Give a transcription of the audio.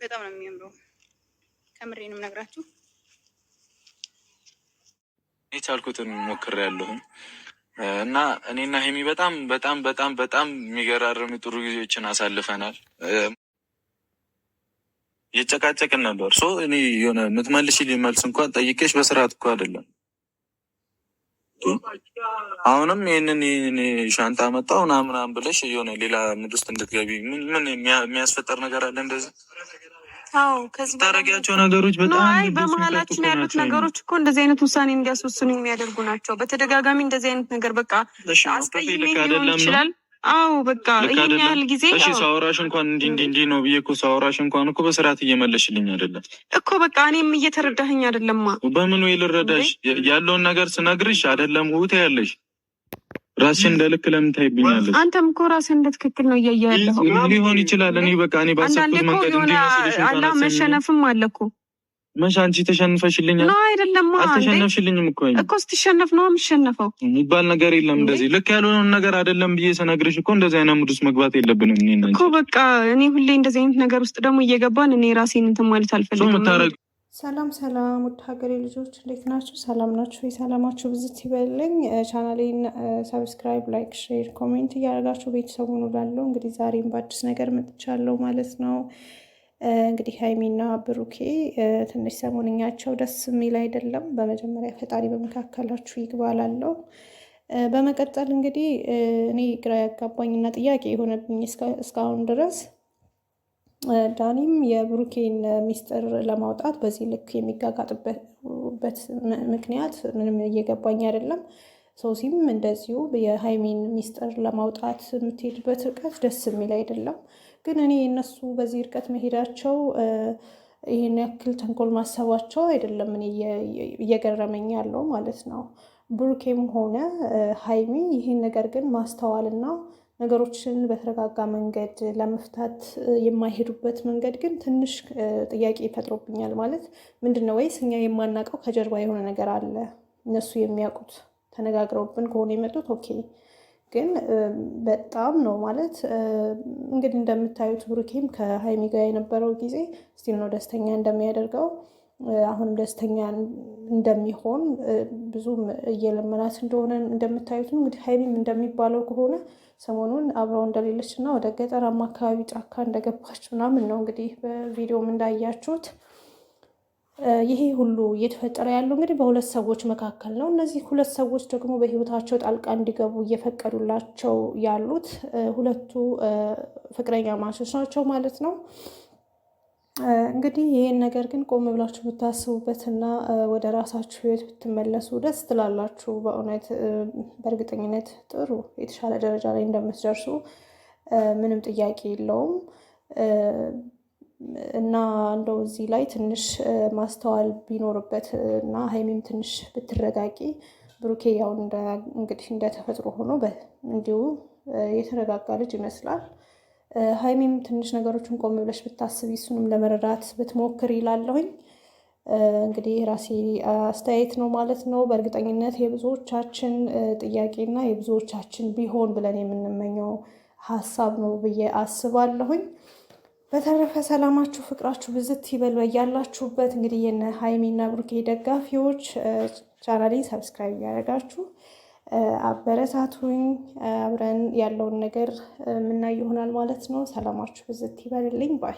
በጣም ነው የሚያምረው። ከምሬንም ነግራችሁ የቻልኩትን ሞክሬያለሁ እና እኔና ሄሚ በጣም በጣም በጣም በጣም የሚገራርም ጥሩ ጊዜዎችን አሳልፈናል። እየጨቃጨቅን ነበር። እኔ የሆነ የምትመልሺልኝ መልስ እንኳን ጠይቄሽ በስርዓት እኮ አይደለም። አሁንም ይህንን ሻንጣ መጣው ምናምን ብለሽ የሆነ ሌላ ምድ ውስጥ እንድትገቢ ምን የሚያስፈጠር ነገር አለ? እንደዚህ ታረጊያቸው ነገሮች በጣም በመሀላችን ያሉት ነገሮች እኮ እንደዚህ አይነት ውሳኔ እንዲያስወስኑ የሚያደርጉ ናቸው። በተደጋጋሚ እንደዚህ አይነት ነገር በቃ አስቀይሜ ሊሆን ይችላል። አዎ በቃ ይሄን ያህል ጊዜ ሳወራሽ እንኳን እንዲህ ነው ብዬ እኮ ሳወራሽ እንኳን እኮ በስርዓት እየመለሽልኝ አይደለም እኮ በቃ እኔም እየተረዳኸኝ አይደለማ። በምን ወይ ልረዳሽ? ያለውን ነገር ስነግርሽ አይደለም ውታ ያለሽ ራስሽን እንደልክ ለምን ታይብኛለሽ? አንተም እኮ ራስህን እንደ ትክክል ነው እያየህ ያለኸው። ሊሆን ይችላል። እኔ ባሰብኩት መንገድ እንዲመስልሽ አላ መሸነፍም አለ እኮ መቼ አንቺ ተሸንፈሽልኛል? ነው አይደለም? አልተሸነፍሽልኝም እኮ ስትሸነፍ ነው የምትሸነፈው የሚባል ነገር የለም። እንደዚህ ልክ ያልሆነውን ነገር አይደለም ብዬ ስነግርሽ እኮ እንደዚህ አይነት ሙድ ውስጥ መግባት የለብንም እኮ። በቃ እኔ ሁሌ እንደዚህ አይነት ነገር ውስጥ ደግሞ እየገባን እኔ ራሴን እንትን ማለት አልፈልግም። ሰላም ሰላም፣ ውድ ሀገሬ ልጆች እንዴት ናችሁ? ሰላም ናችሁ? የሰላማችሁ ብዝት ይበልኝ። ቻናሌን ሰብስክራይብ፣ ላይክ፣ ሼር፣ ኮሜንት እያደረጋችሁ ቤተሰቡ እላለሁ። እንግዲህ ዛሬም በአዲስ ነገር መጥቻለሁ ማለት ነው። እንግዲህ ሀይሚና ብሩኬ ትንሽ ሰሞንኛቸው ደስ የሚል አይደለም። በመጀመሪያ ፈጣሪ በመካከላችሁ ይግባላለሁ። በመቀጠል እንግዲህ እኔ ግራ ያጋባኝና ጥያቄ የሆነብኝ እስካሁን ድረስ ዳኒም የብሩኬን ሚስጥር ለማውጣት በዚህ ልክ የሚጋጋጥበት ምክንያት ምንም እየገባኝ አይደለም። ሶሲም እንደዚሁ የሀይሚን ሚስጥር ለማውጣት የምትሄድበት ርቀት ደስ የሚል አይደለም። ግን እኔ እነሱ በዚህ ርቀት መሄዳቸው ይህን ያክል ተንኮል ማሰባቸው አይደለም እኔ እየገረመኝ ያለው ማለት ነው። ብሩኬም ሆነ ሀይሚ ይህን ነገር ግን ማስተዋልና ነገሮችን በተረጋጋ መንገድ ለመፍታት የማይሄዱበት መንገድ ግን ትንሽ ጥያቄ ይፈጥሮብኛል። ማለት ምንድን ነው? ወይስ እኛ የማናውቀው ከጀርባ የሆነ ነገር አለ? እነሱ የሚያውቁት ተነጋግረውብን ከሆነ የመጡት ኦኬ። ግን በጣም ነው ማለት እንግዲህ እንደምታዩት ብሩኬም ከሀይሚ ጋር የነበረው ጊዜ ስቲል ነው ደስተኛ እንደሚያደርገው አሁን ደስተኛ እንደሚሆን ብዙም እየለመናት እንደሆነ እንደምታዩት ነው። እንግዲህ ሀይሚም እንደሚባለው ከሆነ ሰሞኑን አብረው እንደሌለች እና ወደ ገጠራማ አካባቢ ጫካ እንደገባች ምናምን ነው እንግዲህ በቪዲዮም እንዳያችሁት። ይሄ ሁሉ እየተፈጠረ ያለው እንግዲህ በሁለት ሰዎች መካከል ነው። እነዚህ ሁለት ሰዎች ደግሞ በህይወታቸው ጣልቃ እንዲገቡ እየፈቀዱላቸው ያሉት ሁለቱ ፍቅረኛ ማቾች ናቸው ማለት ነው። እንግዲህ ይህን ነገር ግን ቆም ብላችሁ ብታስቡበትና ወደ ራሳችሁ ህይወት ብትመለሱ ደስ ትላላችሁ። በእውነት በእርግጠኝነት ጥሩ የተሻለ ደረጃ ላይ እንደምትደርሱ ምንም ጥያቄ የለውም። እና እንደው እዚህ ላይ ትንሽ ማስተዋል ቢኖርበት እና ሀይሚም ትንሽ ብትረጋቂ። ብሩኬ ያው እንግዲህ እንደተፈጥሮ ሆኖ እንዲሁ የተረጋጋ ልጅ ይመስላል። ሀይሚም ትንሽ ነገሮችን ቆም ብለሽ ብታስቢ እሱንም ለመረዳት ብትሞክር ይላለሁኝ። እንግዲህ የራሴ አስተያየት ነው ማለት ነው። በእርግጠኝነት የብዙዎቻችን ጥያቄና የብዙዎቻችን ቢሆን ብለን የምንመኘው ሀሳብ ነው ብዬ አስባለሁኝ። በተረፈ ሰላማችሁ ፍቅራችሁ ብዝት ይበል በያላችሁበት። እንግዲህ የነ ሀይሚና ብሩኬ ደጋፊዎች ቻናሌን ሰብስክራይብ ያደረጋችሁ አበረታቱኝ። አብረን ያለውን ነገር የምናይ ይሆናል ማለት ነው። ሰላማችሁ ብዝት ይበልልኝ ባይ